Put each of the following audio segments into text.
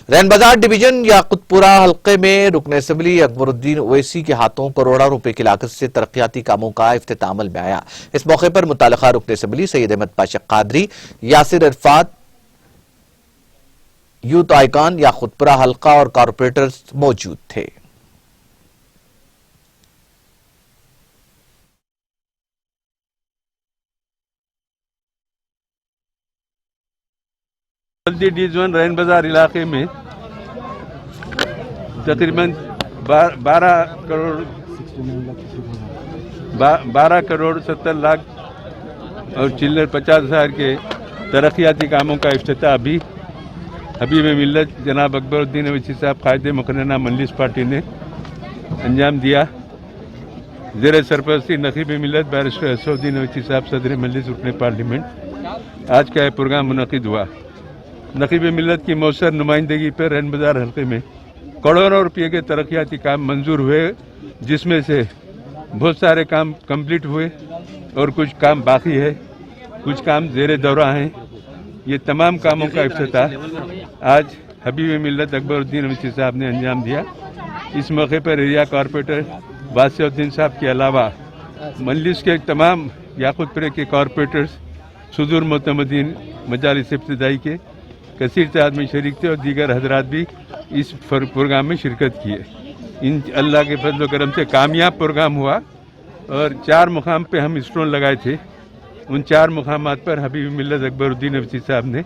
रैन बाजार डिवीजन याकुतपुरा हल्के में रुकन असेंबली अकबरुद्दीन ओवैसी के हाथों करोड़ों रुपए की लागत से तरक्याती कामों का इफ्तिताम अमल में आया। इस मौके पर मुताल्लिका रुकन assembly Syed Ahmed Pasha Qadri, Yasir Irfat, youth icon Yakutpura हल्का और कॉर्पोरेटर्स मौजूद थे। डिवीजन रैन बाजार इलाके में तकरीबन 12 करोड़ 70 लाख और चिल्लर 50,000 के तरक्याती कामों का इफ्तिताह अभी हबीब मिल्लत जनाब अकबरुद्दीन ओवैसी साहब कायदे मुकर्रना मजलिस पार्टी ने अंजाम दिया। ज़ेर सरपरस्ती नकीब मिल्लत बैरिस्टर असदुद्दीन ओवैसी साहब सदर मजलिस रुकने पार्लियामेंट आज का यह प्रोग्राम मुनक़िद हुआ। नकीब मिल्लत की मौसर नुमाइंदगी पर रैन बाजार हल्के में करोड़ों रुपये के तरक्याती काम मंजूर हुए, जिसमें से बहुत सारे काम कंप्लीट हुए और कुछ काम बाकी है, कुछ काम ज़ेरे दौरा हैं। ये तमाम कामों का इफ्तिताह आज हबीब मिल्लत अकबरुद्दीन ओवैसी साहब ने अंजाम दिया। इस मौके पर एरिया कॉर्पोरेटर वासिउद्दीन साहब के अलावा मजलिस के तमाम याकुतपुरे के कॉर्पोरेटर्स, सुदूर मोतमदीन मजालिस इब्तिदाई के कसीर तादाद में शरीक थे और दीगर हजरात भी इस प्रोग्राम में शिरकत किए। इन अल्लाह के फजल व करम से कामयाब प्रोग्राम हुआ और 4 मुकाम पे हम स्टोन लगाए थे। उन 4 मुकामात पर हबीब मिल्लत अकबरुद्दीन ओवैसी साहब ने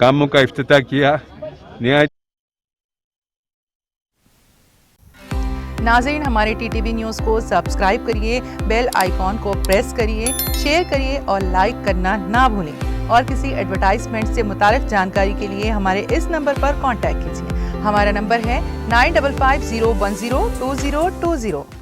कामों का इफ्तिताह किया। नाज़रीन, हमारे टीटीवी न्यूज़ को सब्सक्राइब करिए, बेल आइकॉन को प्रेस करिए, शेयर करिए और लाइक करना ना भूलें। और किसी एडवर्टाइजमेंट से मुताल्लिक़ जानकारी के लिए हमारे इस नंबर पर कांटेक्ट कीजिए। हमारा नंबर है 9550102020।